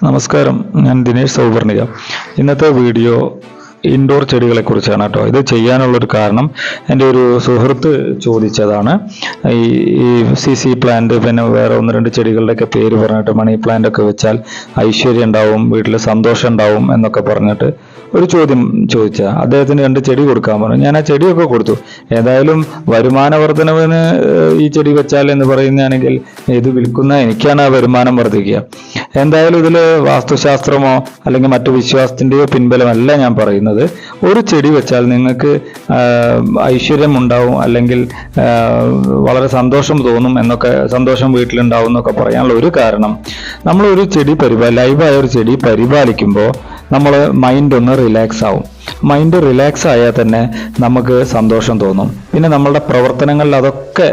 നമസ്കാരം, ഞാൻ ദിനേശ് സൗവർണിക. ഇന്നത്തെ വീഡിയോ ഇൻഡോർ ചെടികളെ കുറിച്ചാണ് കേട്ടോ. ഇത് ചെയ്യാനുള്ളൊരു കാരണം എൻ്റെ ഒരു സുഹൃത്ത് ചോദിച്ചതാണ്. ഈ CC പ്ലാന്റ്, പിന്നെ വേറെ ഒന്ന് രണ്ട് ചെടികളുടെയൊക്കെ പേര് പറഞ്ഞിട്ട് മണി പ്ലാന്റ് ഒക്കെ വെച്ചാൽ ഐശ്വര്യം ഉണ്ടാവും, വീട്ടിൽ സന്തോഷം ഉണ്ടാവും എന്നൊക്കെ പറഞ്ഞിട്ട് ഒരു ചോദ്യം ചോദിച്ചാൽ അദ്ദേഹത്തിന് 2 ചെടി കൊടുക്കാൻ പറഞ്ഞു. ഞാൻ ആ ചെടിയൊക്കെ കൊടുത്തു. ഏതായാലും വരുമാന വർധനവിന് ഈ ചെടി വെച്ചാൽ എന്ന് പറയുന്നതാണെങ്കിൽ ഇത് വിൽക്കുന്ന എനിക്കാണ് ആ വരുമാനം വർദ്ധിക്കുക. എന്തായാലും ഇതിൽ വാസ്തുശാസ്ത്രമോ അല്ലെങ്കിൽ മറ്റു വിശ്വാസത്തിൻ്റെയോ പിൻബലമല്ല ഞാൻ പറയുന്നത്. ഒരു ചെടി വെച്ചാൽ നിങ്ങൾക്ക് ഐശ്വര്യം ഉണ്ടാവും, അല്ലെങ്കിൽ വളരെ സന്തോഷം തോന്നും എന്നൊക്കെ, സന്തോഷം വീട്ടിലുണ്ടാവും എന്നൊക്കെ പറയാനുള്ള ഒരു കാരണം, നമ്മൾ ഒരു ചെടി ലൈവായ ഒരു ചെടി പരിപാലിക്കുമ്പോൾ നമ്മൾ മൈൻഡ് ഒന്ന് റിലാക്സ് ആവും. മൈൻഡ് റിലാക്സ് ആയാൽ തന്നെ നമുക്ക് സന്തോഷം തോന്നും. പിന്നെ നമ്മളുടെ പ്രവർത്തനങ്ങളിൽ അതൊക്കെ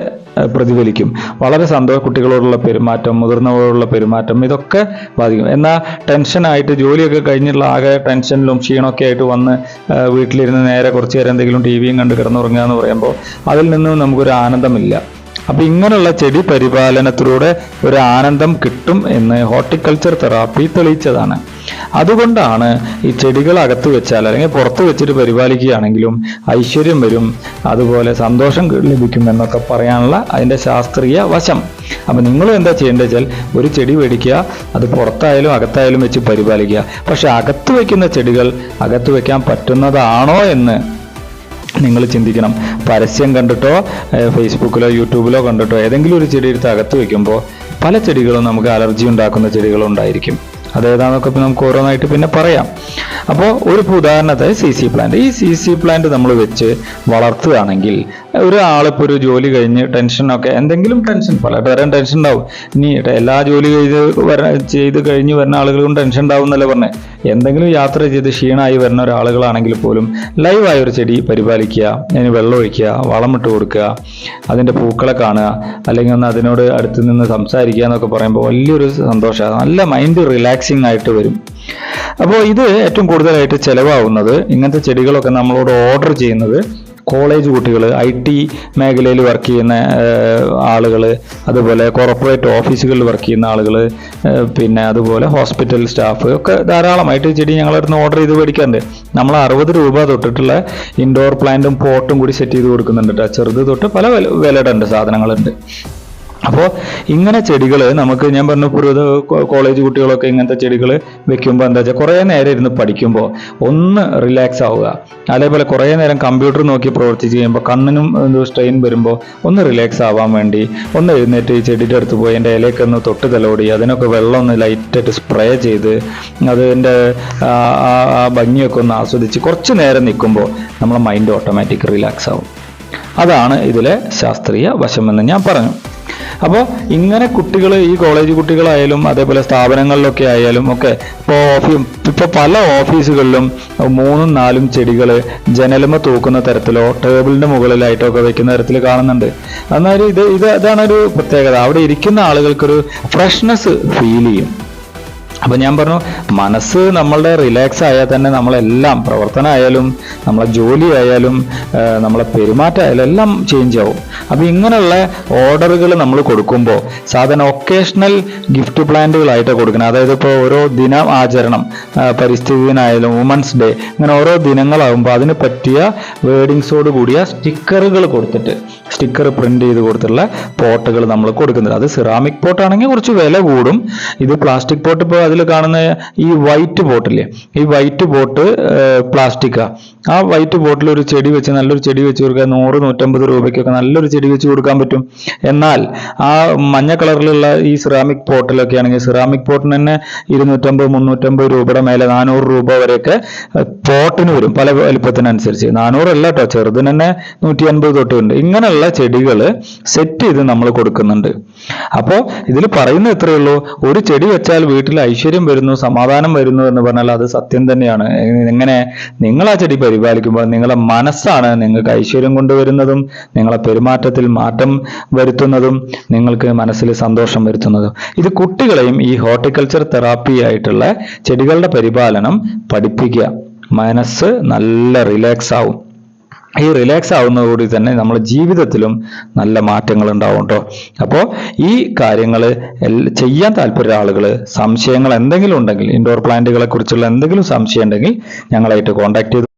പ്രതിഫലിക്കും. വളരെ കുട്ടികളോടുള്ള പെരുമാറ്റം, മുതിർന്നവരോടുള്ള പെരുമാറ്റം, ഇതൊക്കെ ബാധിക്കും. എന്നാൽ ടെൻഷനായിട്ട് ജോലിയൊക്കെ കഴിഞ്ഞുള്ള ആകെ ടെൻഷനിലും ക്ഷീണമൊക്കെ ആയിട്ട് വന്ന് വീട്ടിലിരുന്ന് നേരെ കുറച്ച് നേരം എന്തെങ്കിലും ടിവിയും കണ്ട് കിടന്നുറങ്ങുക എന്ന് പറയുമ്പോൾ അതിൽ നിന്നും നമുക്കൊരു ആനന്ദമില്ല. അപ്പൊ ഇങ്ങനെയുള്ള ചെടി പരിപാലനത്തിലൂടെ ഒരു ആനന്ദം കിട്ടും എന്ന് ഹോർട്ടിക്കൾച്ചർ തെറാപ്പി തെളിയിച്ചതാണ്. അതുകൊണ്ടാണ് ഈ ചെടികൾ അകത്ത് വെച്ചാൽ അല്ലെങ്കിൽ പുറത്ത് വെച്ചിട്ട് പരിപാലിക്കുകയാണെങ്കിലും ഐശ്വര്യം വരും, അതുപോലെ സന്തോഷം ലഭിക്കും എന്നൊക്കെ പറയാനുള്ള അതിൻ്റെ ശാസ്ത്രീയ വശം. അപ്പം നിങ്ങളും എന്താ ചെയ്യേണ്ടത് വെച്ചാൽ ഒരു ചെടി മേടിക്കുക, അത് പുറത്തായാലും അകത്തായാലും വെച്ച് പരിപാലിക്കുക. പക്ഷെ അകത്ത് വയ്ക്കുന്ന ചെടികൾ അകത്ത് വയ്ക്കാൻ പറ്റുന്നതാണോ എന്ന് നിങ്ങൾ ചിന്തിക്കണം. പരസ്യം കണ്ടിട്ടോ ഫേസ്ബുക്കിലോ യൂട്യൂബിലോ കണ്ടിട്ടോ ഏതെങ്കിലും ഒരു ചെടി എടുത്ത് അകത്ത് വെക്കുമ്പോൾ പല ചെടികളും നമുക്ക് അലർജി ഉണ്ടാക്കുന്ന ചെടികളും ഉണ്ടായിരിക്കും. അതേതാണെന്നൊക്കെ നമുക്ക് ഓരോന്നായിട്ട് പിന്നെ പറയാം. അപ്പോൾ ഒരു ഉദാഹരണത്തെ CC പ്ലാന്റ്, ഈ CC പ്ലാന്റ് നമ്മൾ വെച്ച് വളർത്തുകയാണെങ്കിൽ ഒരാളിപ്പോൾ ഒരു ജോലി കഴിഞ്ഞ് ടെൻഷനൊക്കെ, എന്തെങ്കിലും ടെൻഷൻ, പലതരം ടെൻഷൻ ഉണ്ടാവും. ഇനി എല്ലാ ജോലി ചെയ്ത് കഴിഞ്ഞ് വരുന്ന ആളുകളും ടെൻഷൻ ഉണ്ടാവും എന്നല്ലേ പറഞ്ഞത്. എന്തെങ്കിലും യാത്ര ചെയ്ത് ക്ഷീണമായി വരുന്ന ഒരാളുകളാണെങ്കിൽ പോലും ലൈവായ ഒരു ചെടി പരിപാലിക്കുക, അതിന് വെള്ളം ഒഴിക്കുക, വളമിട്ട് കൊടുക്കുക, അതിൻ്റെ പൂക്കളെ കാണുക, അല്ലെങ്കിൽ ഒന്ന് അതിനോട് അടുത്ത് നിന്ന് സംസാരിക്കുക എന്നൊക്കെ പറയുമ്പോൾ വലിയൊരു സന്തോഷമാണ്. നല്ല മൈൻഡ് റിലാക്സിങ് ആയിട്ട് വരും. അപ്പോൾ ഇത് ഏറ്റവും കൂടുതലായിട്ട് ചിലവാകുന്നത്, ഇങ്ങനത്തെ ചെടികളൊക്കെ നമ്മളോട് ഓർഡർ ചെയ്യുന്നത് കോളേജ് കുട്ടികൾ, IT മേഖലയിൽ വർക്ക് ചെയ്യുന്ന ആളുകൾ, അതുപോലെ കോർപ്പറേറ്റ് ഓഫീസുകളിൽ വർക്ക് ചെയ്യുന്ന ആളുകൾ, പിന്നെ അതുപോലെ ഹോസ്പിറ്റൽ സ്റ്റാഫ് ഒക്കെ ധാരാളമായിട്ട് ചെടി ഞങ്ങളടുത്ത് ഓർഡർ ചെയ്ത് മേടിക്കാറുണ്ട്. നമ്മൾ 60 രൂപ തൊട്ടിട്ടുള്ള ഇൻഡോർ പ്ലാന്റും പോട്ടും കൂടി സെറ്റ് ചെയ്ത് കൊടുക്കുന്നുണ്ട് കേട്ടോ. ചെറുത് തൊട്ട് പല വിലയുടെ ഉണ്ട്, സാധനങ്ങളുണ്ട്. അപ്പോൾ ഇങ്ങനെ ചെടികൾ നമുക്ക്, ഞാൻ പറഞ്ഞു, കോളേജ് കുട്ടികളൊക്കെ ഇങ്ങനത്തെ ചെടികൾ വെക്കുമ്പോൾ എന്താ വെച്ചാൽ കുറേ നേരം ഇരുന്ന് പഠിക്കുമ്പോൾ ഒന്ന് റിലാക്സ് ആവുക. അതേപോലെ കുറേ നേരം കമ്പ്യൂട്ടർ നോക്കി പ്രവർത്തിച്ച് കഴിയുമ്പോൾ കണ്ണിനും സ്ട്രെയിൻ വരുമ്പോൾ ഒന്ന് റിലാക്സ് ആവാൻ വേണ്ടി ഒന്ന് എഴുന്നേറ്റ് ഈ ചെടിയുടെ അടുത്ത് പോയി എൻ്റെ ഇലയൊക്കെ ഒന്ന് തൊട്ട് തലോടി അതിനൊക്കെ വെള്ളം ഒന്ന് ലൈറ്റായിട്ട് സ്പ്രേ ചെയ്ത് അതിൻ്റെ ആ ഭംഗിയൊക്കെ ഒന്ന് ആസ്വദിച്ച് കുറച്ച് നേരം നിൽക്കുമ്പോൾ നമ്മളെ മൈൻഡ് ഓട്ടോമാറ്റിക് റിലാക്സ് ആവും. അതാണ് ഇതിലെ ശാസ്ത്രീയ വശമെന്ന് ഞാൻ പറഞ്ഞു. അപ്പോൾ ഇങ്ങനെ കുട്ടികൾ, ഈ കോളേജ് കുട്ടികളായാലും അതേപോലെ സ്ഥാപനങ്ങളിലൊക്കെ ആയാലും ഒക്കെ ഇപ്പോൾ പല ഓഫീസുകളിലും 3ഉം 4ഉം ചെടികൾ ജനലുമ തൂക്കുന്ന തരത്തിലോ ടേബിളിൻ്റെ മുകളിലായിട്ടോ ഒക്കെ വെക്കുന്ന തരത്തിൽ കാണുന്നുണ്ട്. എന്നാൽ ഇതാണൊരു പ്രത്യേകത. അവിടെ ഇരിക്കുന്ന ആളുകൾക്കൊരു ഫ്രഷ്നെസ് ഫീൽ ചെയ്യും. അപ്പം ഞാൻ പറഞ്ഞു, മനസ്സ് നമ്മളുടെ റിലാക്സ് ആയാൽ തന്നെ നമ്മളെല്ലാം, പ്രവർത്തനമായാലും നമ്മളെ ജോലി ആയാലും നമ്മളെ പെരുമാറ്റമായാലും എല്ലാം ചേഞ്ച് ആവും. അപ്പം ഇങ്ങനെയുള്ള ഓർഡറുകൾ നമ്മൾ കൊടുക്കുമ്പോൾ സാധാരണ ഒക്കേഷണൽ ഗിഫ്റ്റ് പ്ലാന്റുകളായിട്ട് കൊടുക്കണം. അതായത് ഇപ്പോൾ ഓരോ ദിന ആചരണം, പരിസ്ഥിതി ദിനമായാലും വുമൻസ് ഡേ, ഇങ്ങനെ ഓരോ ദിനങ്ങളാകുമ്പോൾ അതിന് പറ്റിയ വേർഡിങ്സോട് കൂടിയ സ്റ്റിക്കറുകൾ കൊടുത്തിട്ട്, സ്റ്റിക്കർ പ്രിന്റ് ചെയ്ത് കൊടുത്തിട്ടുള്ള പോട്ടുകൾ നമ്മൾ കൊടുക്കുന്നത്. അത് സിറാമിക് പോട്ടാണെങ്കിൽ കുറച്ച് വില കൂടും. ഇത് പ്ലാസ്റ്റിക് പോട്ട്, ഇപ്പോൾ അതിൽ കാണുന്ന ഈ വൈറ്റ് പോട്ടില്ലേ, ഈ വൈറ്റ് പോട്ട് പ്ലാസ്റ്റിക്കാ. ആ വൈറ്റ് പോട്ടിൽ ഒരു ചെടി വെച്ച്, നല്ലൊരു ചെടി വെച്ച് കൊടുക്കുക 100-150 രൂപയ്ക്കൊക്കെ നല്ലൊരു ചെടി വെച്ച് കൊടുക്കാൻ പറ്റും. എന്നാൽ ആ മഞ്ഞ കളറിലുള്ള ഈ സിറാമിക് പോട്ടിലൊക്കെ ആണെങ്കിൽ സിറാമിക് പോട്ടിന് തന്നെ 250-350 രൂപയുടെ മേലെ 400 രൂപ വരെയൊക്കെ പോട്ടിന് വരും, പല വലുപ്പത്തിനനുസരിച്ച്. 400 അല്ല കേട്ടോ, ചെറുതിന് തന്നെ 150 തൊട്ടുണ്ട്. ഇങ്ങനെയുള്ള ചെടികൾ സെറ്റ് ചെയ്ത് നമ്മൾ കൊടുക്കുന്നുണ്ട്. അപ്പോൾ ഇതിൽ പറയുന്നത് ഇത്രയേ ഉള്ളൂ, ഒരു ചെടി വെച്ചാൽ വീട്ടിൽ ഐശ്വര്യം വരുന്നു, സമാധാനം വരുന്നു എന്ന് പറഞ്ഞാൽ അത് സത്യം തന്നെയാണ്. എങ്ങനെ? നിങ്ങൾ ആ ചെടി പരിപാലിക്കുമ്പോൾ നിങ്ങളെ മനസ്സാണ് നിങ്ങൾക്ക് ഐശ്വര്യം കൊണ്ടുവരുന്നതും നിങ്ങളെ പെരുമാറ്റത്തിൽ മാറ്റം വരുത്തുന്നതും നിങ്ങൾക്ക് മനസ്സിൽ സന്തോഷം വരുത്തുന്നതും. ഇത് കുട്ടികളെയും ഈ ഹോർട്ടിക്കൾച്ചർ തെറാപ്പി ആയിട്ടുള്ള ചെടികളുടെ പരിപാലനം പഠിപ്പിക്കുക. മനസ്സ് നല്ല റിലാക്സ് ആവും. ഈ റിലാക്സ് ആവുന്നതോടുകൂടി തന്നെ നമ്മുടെ ജീവിതത്തിലും നല്ല മാറ്റങ്ങൾ ഉണ്ടാവും കേട്ടോ. അപ്പോൾ ഈ കാര്യങ്ങൾ ചെയ്യാൻ താല്പര്യ ആളുകൾ സംശയങ്ങൾ എന്തെങ്കിലും ഉണ്ടെങ്കിൽ ഇൻഡോർ പ്ലാന്റുകളെ കുറിച്ചുള്ള എന്തെങ്കിലും സംശയം ഉണ്ടെങ്കിൽ ഞങ്ങളായിട്ട് കോൺടാക്ട് ചെയ്തു.